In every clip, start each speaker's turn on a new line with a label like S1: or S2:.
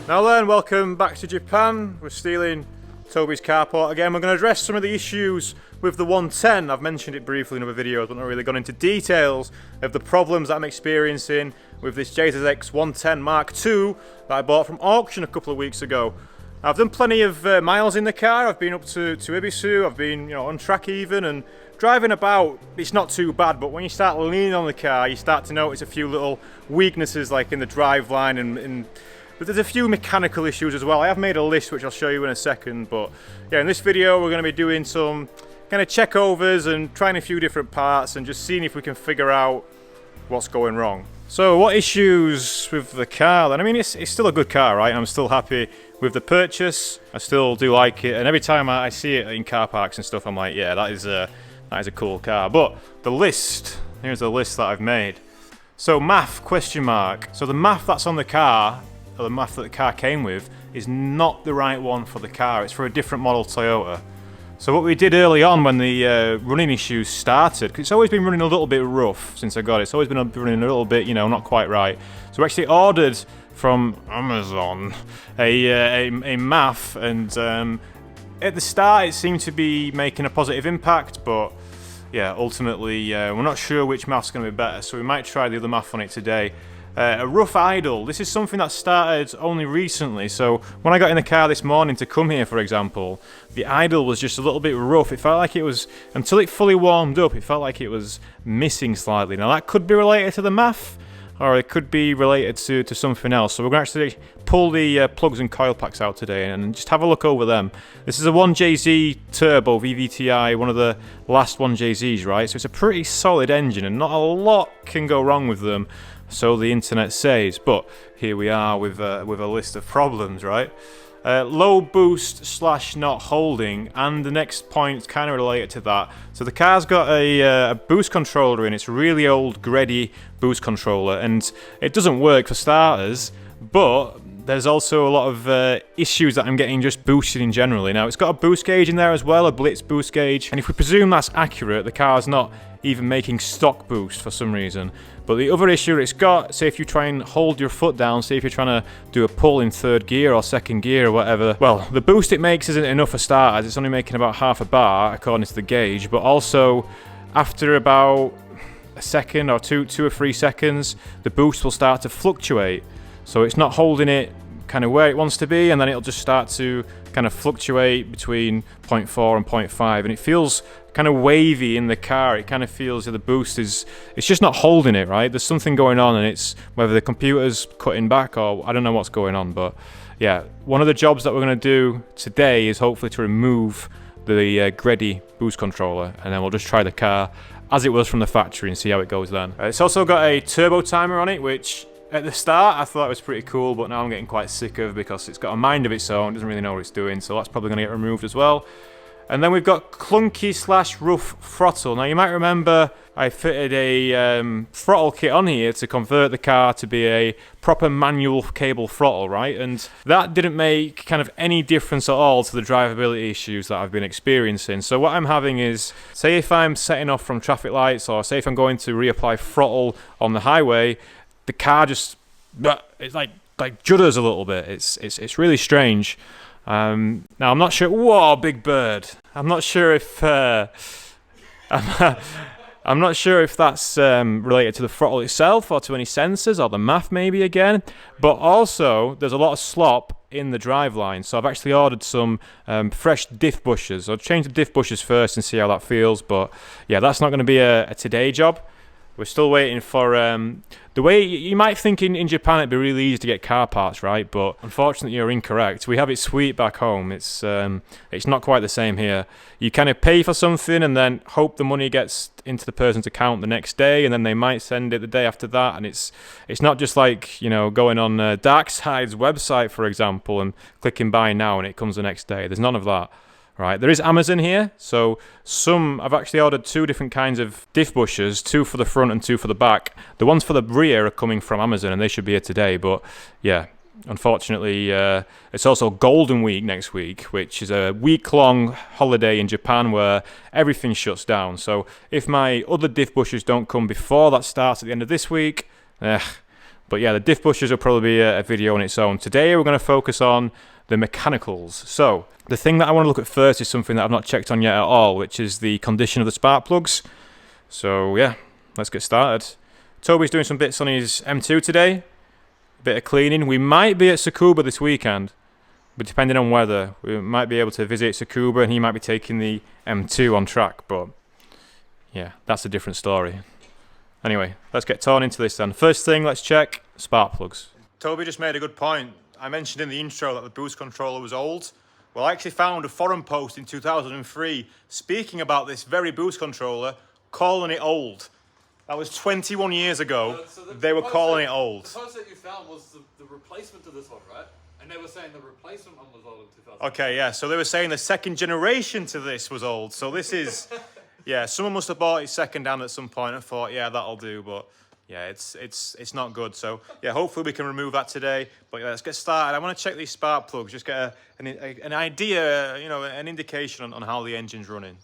S1: Now then, welcome back to Japan. We're stealing Toby's carport again. We're going to address some of the issues with the 110. I've mentioned it briefly in other videos, but not really gone into details of the problems that I'm experiencing with this JZX 110 Mark II that I bought from auction a couple of weeks ago. I've done plenty of miles in the car. I've been up to Ibisu, I've been on track even, and driving about, it's not too bad, but when you start leaning on the car, you start to notice a few little weaknesses like in the driveline but there's a few mechanical issues as well. I have made a list which I'll show you in a second, but yeah, in this video we're going to be doing some kind of checkovers and trying a few different parts and just seeing if we can figure out what's going wrong. So what issues with the car then? I mean, it's still a good car, right? I'm still happy with the purchase. I still do like it, and every time I see it in car parks and stuff, I'm like, yeah, that is a cool car. But the list, here's the list that I've made. So MAF question mark. So the MAF that's on the car, or the MAF that the car came with, is not the right one for the car. It's for a different model Toyota. So what we did early on when the running issues started, because it's always been running a little bit rough since I got it. It's always been running a little bit, not quite right. So we actually ordered from Amazon a MAF, and at the start it seemed to be making a positive impact, but yeah, ultimately we're not sure which MAF's going to be better, so we might try the other MAF on it today. A rough idle. This is something that started only recently, so when I got in the car this morning to come here, for example, the idle was just a little bit rough. It felt like it was, until it fully warmed up, it felt like it was missing slightly. Now that could be related to the MAF, or it could be related to something else. So we're going to actually pull the plugs and coil packs out today and just have a look over them. This is a 1JZ Turbo VVTi, one of the last 1JZs, right? So it's a pretty solid engine and not a lot can go wrong with them, so the internet says. But here we are with a list of problems, right? Low boost / not holding, and the next point is kind of related to that. So the car's got a boost controller in. It's a really old Greddy boost controller, and it doesn't work for starters, but there's also a lot of issues that I'm getting just boosted in generally. Now, it's got a boost gauge in there as well, a blitz boost gauge, and if we presume that's accurate, the car's not even making stock boost for some reason. But the other issue it's got, say if you try and hold your foot down, say if you're trying to do a pull in third gear or second gear or whatever, well, the boost it makes isn't enough for starters. It's only making about half a bar according to the gauge, but also after about a second or two or 3 seconds, the boost will start to fluctuate. So it's not holding it kind of where it wants to be, and then it'll just start to kind of fluctuate between 0.4 and 0.5, and it feels kind of wavy in the car. It kind of feels that the boost it's just not holding it, right? There's something going on, and it's whether the computer's cutting back or I don't know what's going on. But yeah, one of the jobs that we're going to do today is hopefully to remove the Greddy boost controller, and then we'll just try the car as it was from the factory and see how it goes then. It's also got a turbo timer on it, which at the start I thought it was pretty cool, but now I'm getting quite sick of because it's got a mind of its own, doesn't really know what it's doing, so that's probably going to get removed as well. And then we've got clunky / rough throttle. Now you might remember I fitted a throttle kit on here to convert the car to be a proper manual cable throttle, right? And that didn't make kind of any difference at all to the drivability issues that I've been experiencing. So what I'm having is, say if I'm setting off from traffic lights, or say if I'm going to reapply throttle on the highway, the car just, it's like judders a little bit. It's really strange. Now I'm not sure. Whoa, big bird! I'm not sure if I'm not sure if that's related to the throttle itself or to any sensors or the MAF maybe again. But also, there's a lot of slop in the driveline, so I've actually ordered some fresh diff bushes. I'll change the diff bushes first and see how that feels. But yeah, that's not going to be a today job. We're still waiting for the way you might think in Japan it'd be really easy to get car parts, right? But unfortunately you're incorrect. We have it sweet back home. It's not quite the same here. You kind of pay for something and then hope the money gets into the person's account the next day, and then they might send it the day after that. And it's not just like going on Darkside's website, for example, and clicking buy now and it comes the next day. There's none of that. Right, there is Amazon here, so I've actually ordered 2 different kinds of diff bushes, 2 for the front and 2 for the back. The ones for the rear are coming from Amazon and they should be here today, but yeah, unfortunately, it's also Golden Week next week, which is a week-long holiday in Japan where everything shuts down. So if my other diff bushes don't come before that starts at the end of this week, But yeah, the diff bushers will probably be a video on its own. Today we're going to focus on the mechanicals. So the thing that I want to look at first is something that I've not checked on yet at all, which is the condition of the spark plugs. So yeah, let's get started. Toby's doing some bits on his M2 today, a bit of cleaning. We might be at Tsukuba this weekend, but depending on weather, we might be able to visit Tsukuba and he might be taking the M2 on track, but yeah, that's a different story. Anyway, let's get torn into this then. First thing, let's check spark plugs. Toby just made a good point. I mentioned in the intro that the boost controller was old. Well, I actually found a forum post in 2003 speaking about this very boost controller, calling it old. That was 21 years ago. So they were calling it old.
S2: The post that you found was the replacement to this one, right? And they were saying the replacement one was old in 2000.
S1: Okay, yeah, so they were saying the second generation to this was old. So this is... Yeah, someone must have bought it second hand at some point and thought, yeah, that'll do, but yeah, it's not good. So yeah, hopefully we can remove that today. But yeah, let's get started. I want to check these spark plugs, just get an idea, you know, an indication on how the engine's running.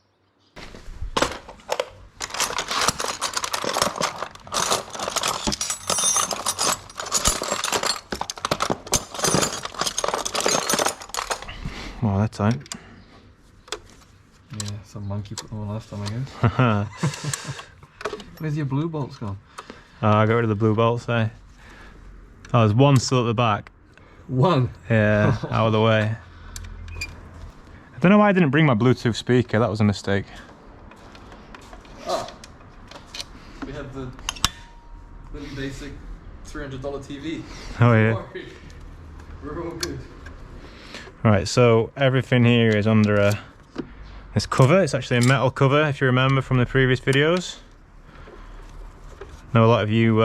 S1: Wow, that's tight.
S2: Yeah, some monkey put them on last time, I guess. Where's your blue bolts gone?
S1: Oh, I got rid of the blue bolts, eh? Oh, there's one still at the back.
S2: One?
S1: Yeah, out of the way. I don't know why I didn't bring my Bluetooth speaker, that was a mistake.
S2: Oh. We have the little basic $300 TV.
S1: Oh yeah.
S2: We're all good.
S1: Right, so everything here is under this cover. It's actually a metal cover, if you remember from the previous videos. I know a lot of you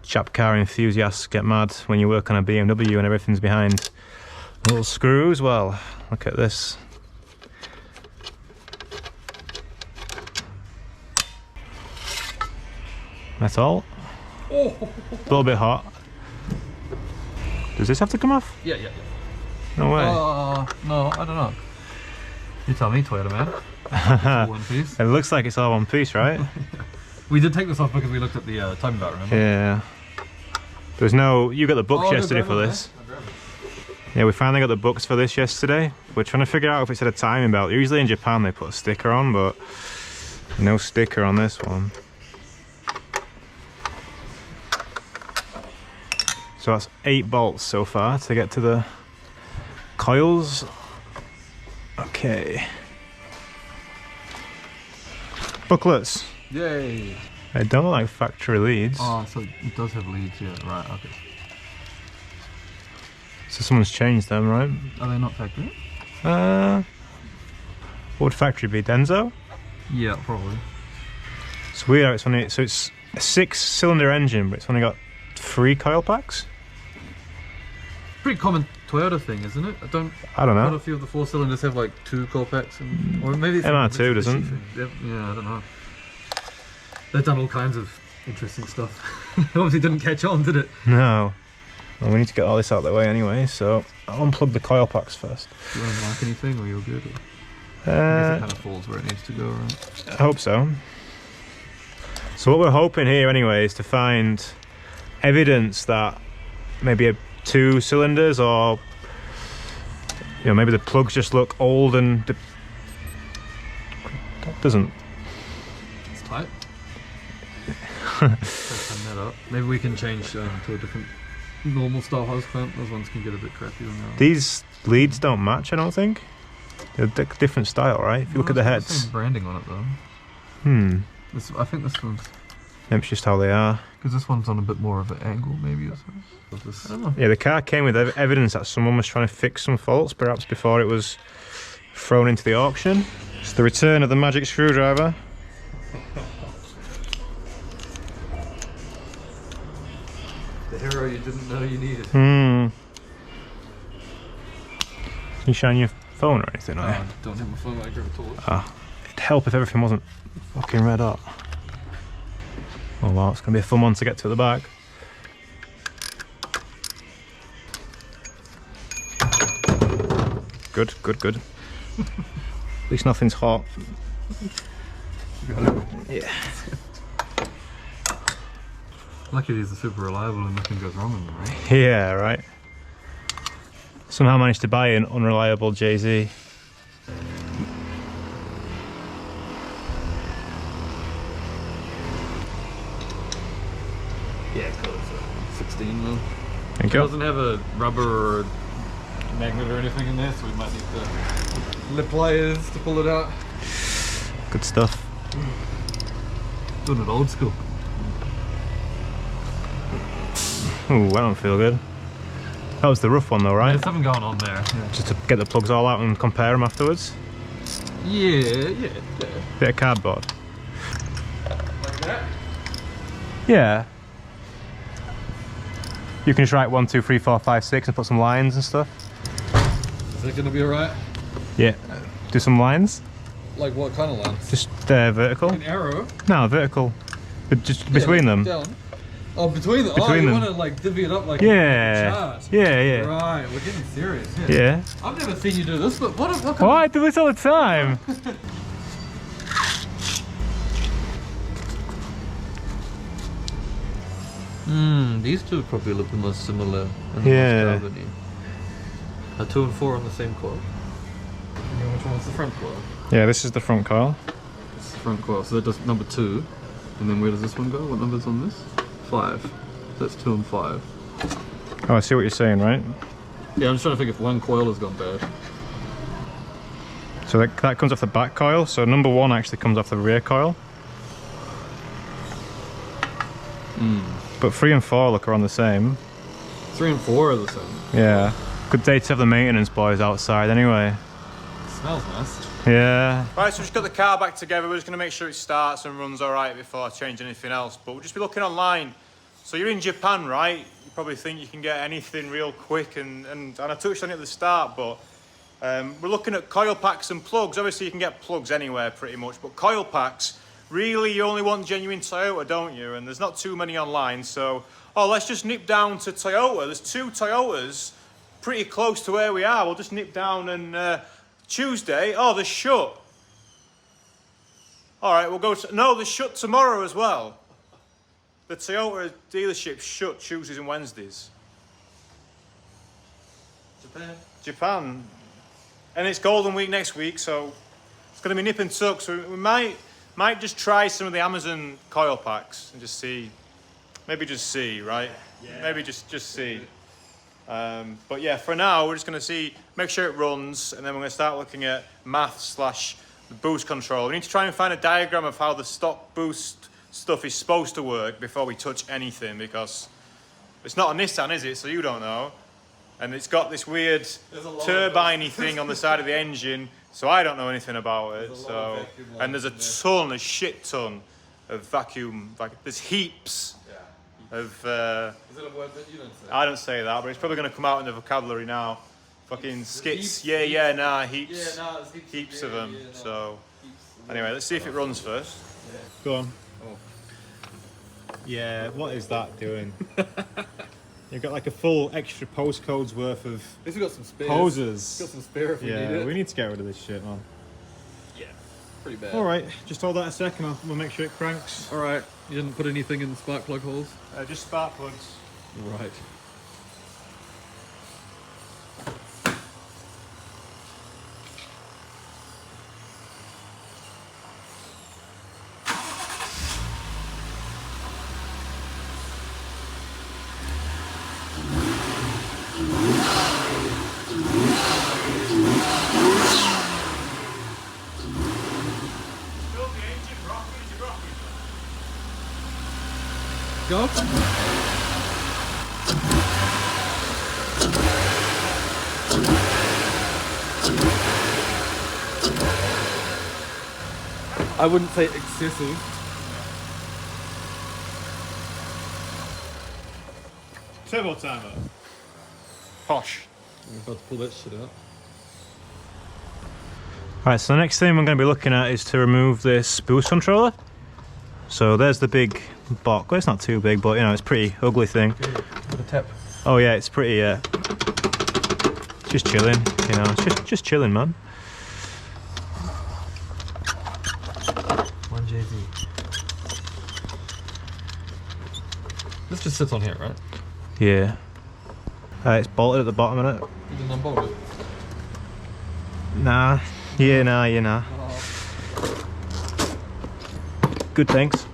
S1: chap car enthusiasts get mad when you work on a BMW and everything's behind little screws. Well, look at this. Metal.
S2: Oh.
S1: A little bit hot. Does this have to come off?
S2: Yeah.
S1: No way.
S2: No, I don't know. You tell me, Toyota man. One piece.
S1: It looks like it's all one piece, right?
S2: We did take this off because we looked at the timing belt, remember?
S1: Yeah. There's no... You got the books yesterday for this. Yeah, we finally got the books for this yesterday. We're trying to figure out if it's had a timing belt. Usually in Japan they put a sticker on, but no sticker on this one. So that's 8 bolts so far to get to the coils. Okay. Booklets.
S2: Yay!
S1: They don't look like factory leads.
S2: Oh, so it does have leads, yeah, right, okay.
S1: So someone's changed them, right?
S2: Are they not factory?
S1: What would factory be? Denso?
S2: Yeah, probably.
S1: It's weird how it's only... So it's a 6-cylinder engine, but it's only got 3 coil packs?
S2: Pretty common Toyota thing, isn't it? I don't know. Quite a few of the 4 cylinders have like 2 coil packs, and or maybe it's
S1: MR2 doesn't.
S2: Yeah, I don't know. They've done all kinds of interesting stuff. Obviously didn't catch on, did it?
S1: No. Well, we need to get all this out of the way anyway, so I'll unplug the coil packs first.
S2: Do you want to mark anything, or you're good? Or? I guess it kind of falls where it needs to go, right?
S1: I hope so. So what we're hoping here anyway is to find evidence that maybe 2 cylinders, or you know, maybe the plugs just look old and that doesn't.
S2: It's tight. That up. Maybe we can change to a different normal style hose clamp. Those ones can get a bit crappy on that.
S1: These leads don't match, I don't think. They're different style, right? If you look at the heads.
S2: Same branding on it though. I think this one's.
S1: Maybe it's just how they are.
S2: Because this one's on a bit more of an angle, maybe, or something. I don't know.
S1: Yeah, the car came with evidence that someone was trying to fix some faults, perhaps before it was thrown into the auction. It's the return of the magic screwdriver.
S2: The hero you didn't know you needed.
S1: Can you shine your phone or anything?
S2: I don't have my phone like a torch.
S1: Ah, it'd help if everything wasn't fucking red hot. Oh wow, it's going to be a fun one to get to at the back. Good, good, good. At least nothing's hot. Yeah.
S2: Lucky these are super reliable and nothing goes wrong with them, right?
S1: Yeah, right. Somehow managed to buy an unreliable JZ.
S2: Yeah, cool. 16 mil.
S1: Thank
S2: It
S1: you.
S2: doesn't have a rubber or magnet or anything in there, so we might need the lip pliers to pull it out.
S1: Good stuff.
S2: Doing it old school.
S1: Ooh, I don't feel good. That was the rough one though, right?
S2: There's something going on there. Yeah.
S1: Just to get the plugs all out and compare them afterwards.
S2: Yeah.
S1: Bit of cardboard.
S2: Like that?
S1: Yeah. You can just write 1, 2, 3, 4, 5, 6 and put some lines and stuff.
S2: Is that gonna be alright?
S1: Yeah. Do some lines.
S2: Like what kind of lines?
S1: Just vertical.
S2: An arrow?
S1: No, vertical. But just between them.
S2: Down. Oh, between them.
S1: Between
S2: you
S1: them.
S2: want to like divvy it up like
S1: Yeah.
S2: a chart.
S1: Yeah.
S2: Right, we're getting serious.
S1: Yeah.
S2: I've never seen you do this, but what kind
S1: Oh, I do this all the time.
S2: These two probably look the most similar and
S1: Yeah.
S2: the most carbony. Are 2 and 4 on the same coil? You know which one's the front coil?
S1: Yeah, this is the front coil.
S2: This is the front coil, so that does number 2. And then where does this one go? What number's on this? 5. So that's 2 and 5.
S1: Oh, I see what you're saying, right?
S2: Yeah, I'm just trying to think if one coil has gone bad.
S1: So that comes off the back coil, so number 1 actually comes off the rear coil. But 3 and 4 look around the same.
S2: 3 and 4 are the same.
S1: Yeah. Good day to have the maintenance boys outside anyway.
S2: Smells nice.
S1: Yeah. Right, so we've just got the car back together. We're just going to make sure it starts and runs alright before I change anything else. But we'll just be looking online. So you're in Japan, right? You probably think you can get anything real quick. And I touched on it at the start, but we're looking at coil packs and plugs. Obviously, you can get plugs anywhere pretty much. But coil packs, really, you only want genuine Toyota, don't you? And there's not too many online. So, let's just nip down to Toyota. There's 2 Toyotas pretty close to where we are. We'll just nip down and... Tuesday, they're shut. Alright, we'll go to... No, they're shut tomorrow as well. The Toyota dealership's shut Tuesdays and Wednesdays. Japan. And it's Golden Week next week, so it's going to be nip and tuck. So we might just try some of the Amazon coil packs and just see. Maybe just see, right? Yeah. Maybe just see. But yeah, for now, we're just going to make sure it runs, and then we're going to start looking at math / the boost control. We need to try and find a diagram of how the stock boost stuff is supposed to work before we touch anything, because it's not a Nissan, is it? So you don't know. And it's got this weird turbine-y thing on the side of the engine, so I don't know anything about it. And there's a shit ton of vacuum. There's heaps. Is it a word that you don't say? I don't say that, but it's probably going to come out in the vocabulary now. Fucking skits. Heaps. Heaps. Yeah, heaps of them. So, anyway, let's see if it runs first. Yeah. Go on. Oh. Yeah, what is that doing? You've got like a full extra postcodes worth of
S2: At least we got some spares.
S1: hoses.
S2: Got some spare if we need it.
S1: We need to get rid of this shit, man.
S2: Yeah, pretty bad.
S1: Alright, just hold that a second, we'll make sure it cranks.
S2: Alright, you didn't put anything in the spark plug holes?
S1: Just spark plugs.
S2: Right. Go. I wouldn't say excessive.
S1: Turbo timer. Posh.
S2: I'm about to pull that shit out.
S1: Alright, so the next thing we're going to be looking at is to remove this boost controller. So there's the big box. Well, it's not too big, but you know, it's a pretty ugly thing.
S2: The tap.
S1: Oh yeah, it's pretty, just chilling, you know, it's just chilling, man.
S2: One JZ. This just sits on here, right?
S1: Yeah. It's bolted at the bottom, isn't it?
S2: You didn't unbolt it?
S1: Nah. Yeah, nah, yeah, nah. Good, thanks.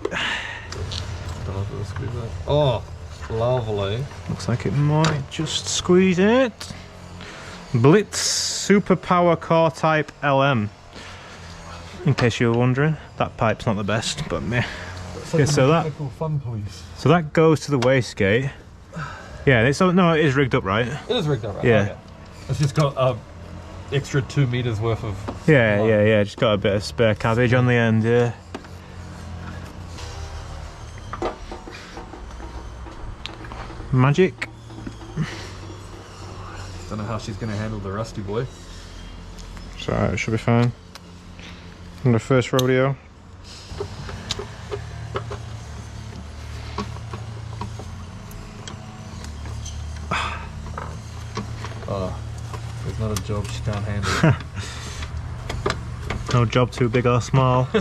S2: Don't know if it'll squeeze that. Oh, lovely.
S1: Looks like it might just squeeze it. Blitz Superpower Core Type LM. In case you were wondering, that pipe's not the best, but meh.
S2: Like
S1: so that goes to the wastegate. Yeah, no, it is rigged up, right?
S2: It is rigged up, right?
S1: Yeah.
S2: Oh, yeah. It's just got extra 2 meters worth of.
S1: Yeah. Just got a bit of spare cabbage on the end. Yeah. Magic.
S2: Don't know how she's gonna handle the rusty boy.
S1: It's alright, it should be fine. On the first rodeo.
S2: Oh, there's not a job she can't handle.
S1: No job too big or small. I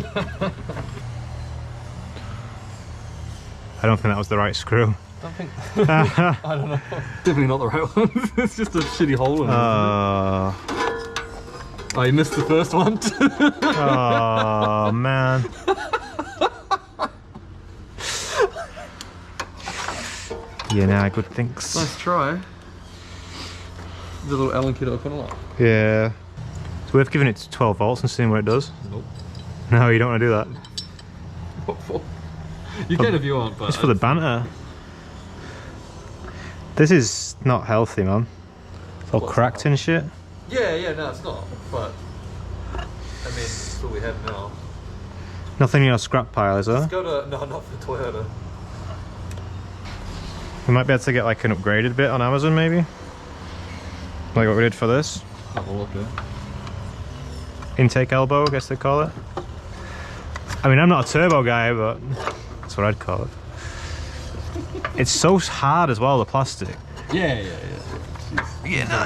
S1: don't think that was the right screw.
S2: I don't think. I don't know. Definitely not the right one. It's just a shitty hole in it. Oh, you missed the first one.
S1: Oh man. Yeah, nah, good thanks.
S2: Nice try. The little Allen kit open up.
S1: Yeah. It's worth giving it 12 volts and seeing what it does.
S2: Nope.
S1: No, you don't want to do that.
S2: What for? You can if you want, but
S1: it's for the banter. This is not healthy, man. It's all cracked and shit.
S2: Yeah, no, it's not. But I mean, it's what we have now.
S1: Nothing in your scrap pile, is there?
S2: Let's go to not for Toyota.
S1: We might be able to get like an upgraded bit on Amazon, maybe. Like what we did for this.
S2: Have a look there.
S1: Intake elbow, I guess they call it. I mean, I'm not a turbo guy, but that's what I'd call it. It's so hard as well, the plastic.
S2: Yeah.
S1: You know.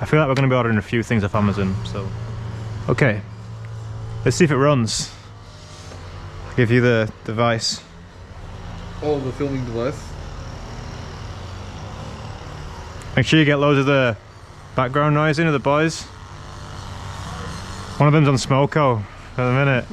S1: I feel like we're going to be ordering a few things off Amazon, so. Okay. Let's see if it runs. I'll give you the device.
S2: Oh, the filming device.
S1: Make sure you get loads of the background noise into the boys. One of them's on Smoko for the minute.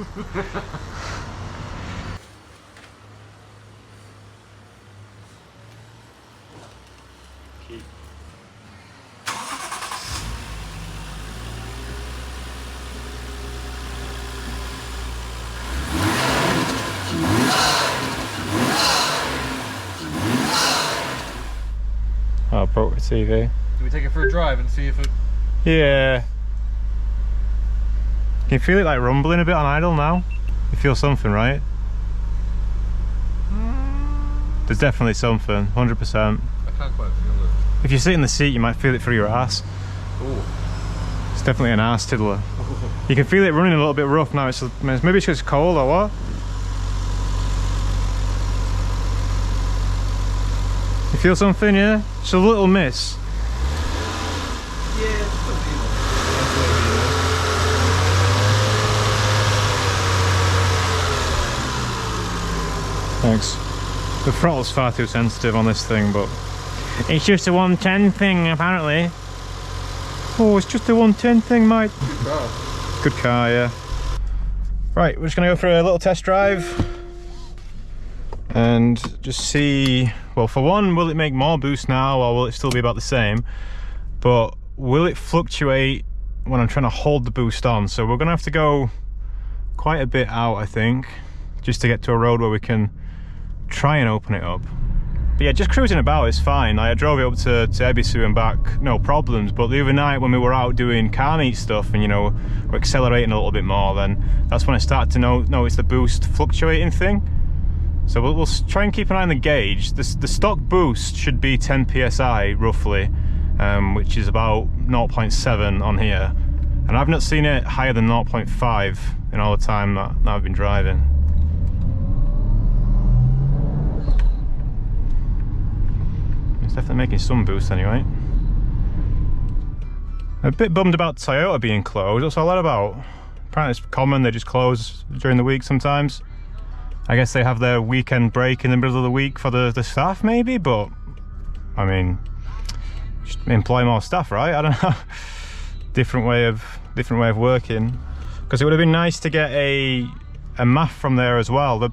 S1: Oh, I broke the TV.
S2: Do we take it for a drive and see if it...
S1: Yeah. Can you feel it like rumbling a bit on idle now? You feel something, right? There's definitely something, 100%.
S2: I can't quite feel it.
S1: If you sit in the seat, you might feel it through your ass.
S2: Ooh.
S1: It's definitely an ass tiddler. You can feel it running a little bit rough now. Maybe it's just cold or what? You feel something, yeah? Just a little miss.
S2: Yeah, it's still feeling.
S1: Thanks. The throttle's far too sensitive on this thing, but it's just a 110 thing apparently. Oh, it's just a 110 thing, mate.
S2: Good car.
S1: Good car, yeah. Right, we're just gonna go for a little test drive and just see, well, for one, will it make more boost now or will it still be about the same? But will it fluctuate when I'm trying to hold the boost on? So we're gonna have to go quite a bit out, I think, just to get to a road where we can try and open it up. But yeah, just cruising about is fine. I drove it up to Ebisu and back, no problems. But the other night when we were out doing car meet stuff and, you know, we're accelerating a little bit more, then that's when I started to notice the boost fluctuating thing. So we'll try and keep an eye on the gauge. The stock boost should be 10 psi roughly, which is about 0.7 on here. And I've not seen it higher than 0.5 in all the time that I've been driving. It's definitely making some boost anyway. A bit bummed about Toyota being closed. What's all that about? Apparently it's common, they just close during the week sometimes. I guess they have their weekend break in the middle of the week for the staff maybe, but I mean, just employ more staff, right? I don't know. different way of working. Because it would have been nice to get a MAF from there as well.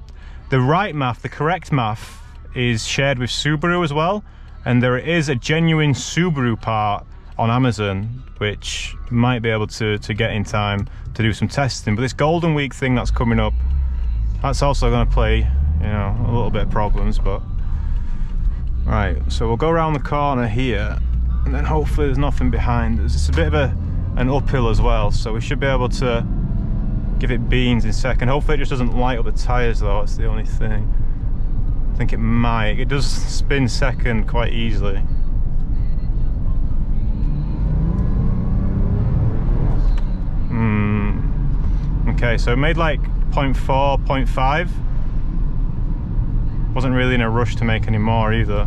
S1: The right MAF, the correct MAF, is shared with Subaru as well, and there is a genuine Subaru part on Amazon which might be able to get in time to do some testing. But this Golden Week thing that's coming up, that's also going to play, you know, a little bit of problems. But right, so we'll go around the corner here, and then hopefully there's nothing behind us. It's a bit of an uphill as well, so we should be able to give it beans in second. Hopefully it just doesn't light up the tyres though, that's the only thing. I think it might. It does spin second quite easily. Okay, so it made like 0.4, 0.5. Wasn't really in a rush to make any more either.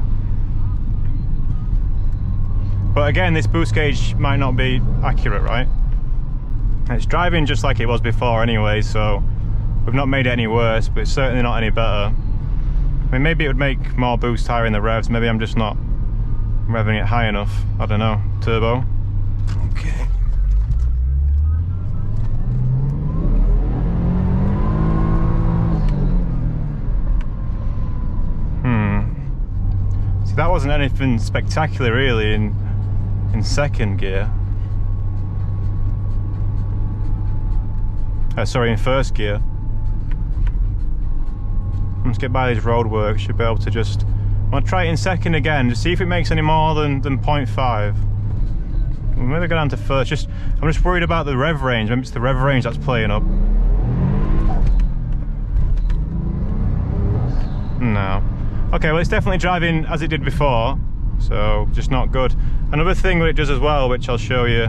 S1: But again, this boost gauge might not be accurate, right? It's driving just like it was before anyway, so we've not made it any worse, but it's certainly not any better. I mean, maybe it would make more boost higher in the revs. Maybe I'm just not revving it high enough. I don't know. Turbo. Okay. See, that wasn't anything spectacular really in second gear. Sorry, in first gear. Let's get by these roadworks. Should be able to just. I'll try it in second again, just see if it makes any more than 0.5. We'll maybe go down to first. I'm just worried about the rev range. Maybe it's the rev range that's playing up. No. Okay, well it's definitely driving as it did before, so just not good. Another thing that it does as well, which I'll show you.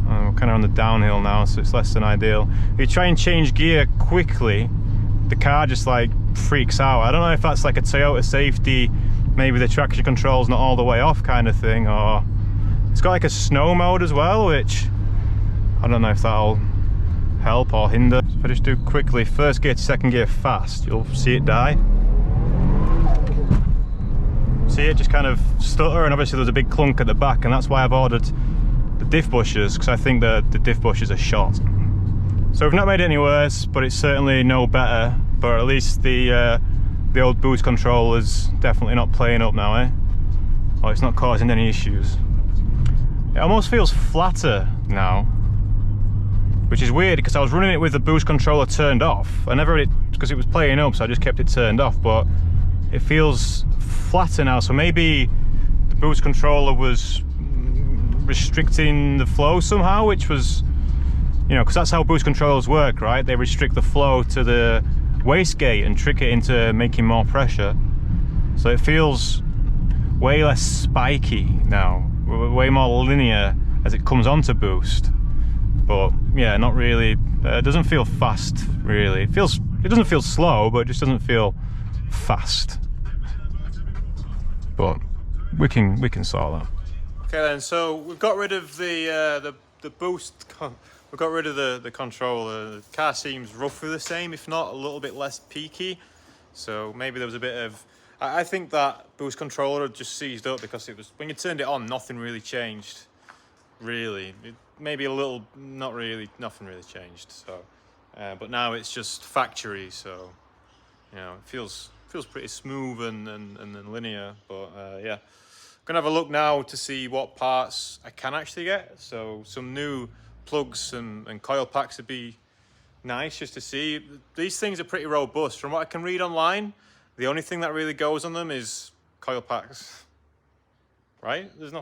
S1: We're kind of on the downhill now, so it's less than ideal. If you try and change gear quickly, the car just like freaks out. I don't know if that's like a Toyota safety, maybe the traction control's not all the way off kind of thing, or it's got like a snow mode as well, which I don't know if that'll help or hinder. So if I just do quickly first gear to second gear fast, you'll see it die. See it just kind of stutter, and obviously there's a big clunk at the back, and that's why I've ordered the diff bushers, because I think the diff bushers are shot. So we've not made it any worse, but it's certainly no better. But at least the old boost control is definitely not playing up now, eh? Or it's not causing any issues. It almost feels flatter now, which is weird because I was running it with the boost controller turned off. I never because it was playing up, so I just kept it turned off. But it feels flatter now, so maybe the boost controller was restricting the flow somehow, which was, you know, because that's how boost controllers work, right? They restrict the flow to the wastegate and trick it into making more pressure. So it feels way less spiky now, way more linear as it comes onto boost. But yeah, not really. It doesn't feel fast, really. It doesn't feel slow, but it just doesn't feel fast. But we can sort that. Okay then, so we've got rid of the boost. We've got rid of the controller. The car seems roughly the same, if not a little bit less peaky. So maybe there was a bit of. I think that boost controller had just seized up because it was when you turned it on, nothing really changed. Really, maybe a little, not really, nothing really changed. So, but now it's just factory. So, you know, it feels pretty smooth and linear. But yeah. Gonna have a look now to see what parts I can actually get. So some new plugs and coil packs would be nice just to see. These things are pretty robust. From what I can read online, the only thing that really goes on them is coil packs. Right? There's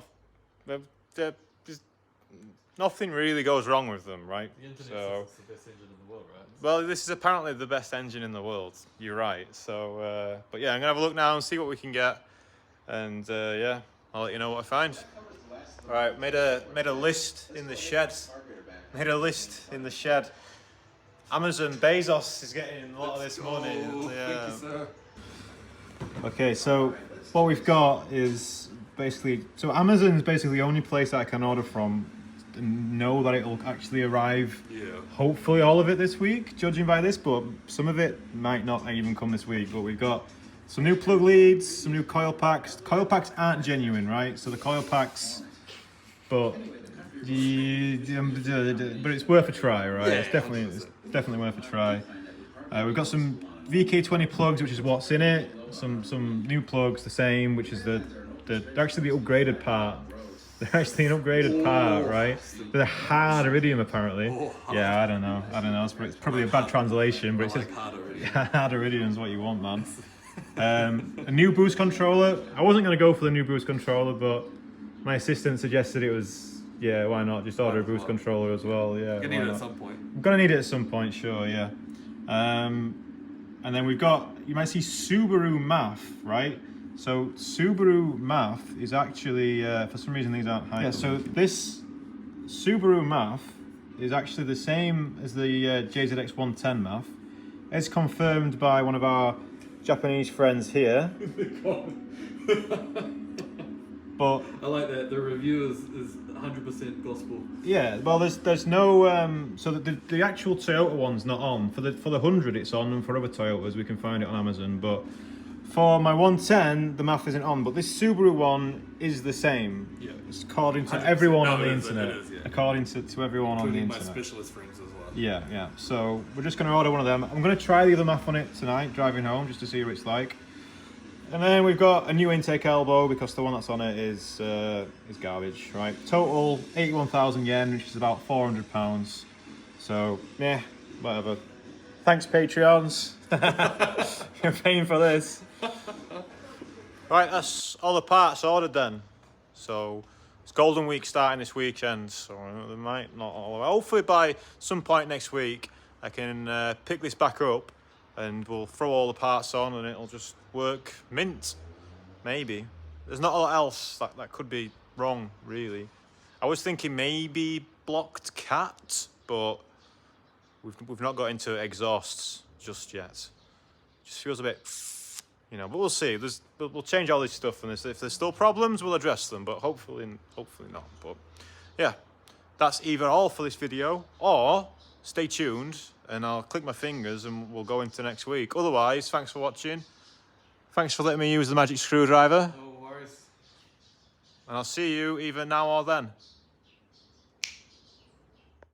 S1: nothing really goes wrong with them, right?
S2: The internet says it's the best engine in the world, right?
S1: Well, this is apparently the best engine in the world. You're right. So, but yeah, I'm gonna have a look now and see what we can get. And yeah, I'll let you know what I find. All right, made a list in the shed. Made a list in the shed. Amazon Bezos is getting a lot of this money. Yeah. Thank you, sir. Okay, so what we've got is basically, so Amazon is basically the only place that I can order from and know that it'll actually arrive. Yeah. Hopefully all of it this week, judging by this, but some of it might not even come this week. But we've got some new plug leads, some new coil packs. Coil packs aren't genuine, right? So the coil packs, but it's worth a try, right? Yeah, it's definitely worth a try. We've got some VK20 plugs, which is what's in it. Some new plugs, the same, which is they're actually the upgraded part. They're actually an upgraded part, right? They're hard iridium, apparently. Yeah, I don't know. It's probably a bad translation, but it says hard iridium is what you want, man. A new boost controller. I wasn't going to go for the new boost controller, but my assistant suggested it was, yeah, why not? Just order a boost controller as well, yeah.
S2: You're going to need it at some point.
S1: I'm going to need it at some point, sure, yeah. And then we've got, you might see Subaru MAF, right? So Subaru MAF is actually, for some reason these aren't high. Yeah, so this Subaru MAF is actually the same as the JZX 110 MAF. It's confirmed by one of our Japanese friends here. But
S2: I like that the review is 100% gospel.
S1: Yeah, well, there's no so the actual Toyota one's not on. For the 100 it's on, and for other Toyotas we can find it on Amazon. But for my 110 the MAF isn't on. But this Subaru one is the same. Yeah, it's according to everyone on the internet. It is, yeah. According to everyone on the internet.
S2: My specialist friends as well.
S1: Yeah. So we're just going to order one of them. I'm going to try the other MAF on it tonight, driving home, just to see what it's like. And then we've got a new intake elbow because the one that's on it is garbage, right? Total 81,000 yen, which is about £400. So, yeah, whatever. Thanks, Patreons. You're paying for this. Right, that's all the parts ordered then. So, it's Golden Week starting this weekend, so they might not all. Hopefully by some point next week, I can pick this back up and we'll throw all the parts on and it'll just work mint. Maybe. There's not a lot else that could be wrong, really. I was thinking maybe blocked cat, but we've not got into exhausts just yet. Just feels a bit, but we'll see. We'll change all this stuff, and if there's still problems, we'll address them, but hopefully not. But yeah, that's either all for this video, or stay tuned, and I'll click my fingers and we'll go into next week. Otherwise, thanks for watching. Thanks for letting me use the magic screwdriver.
S2: No worries.
S1: And I'll see you either now or then.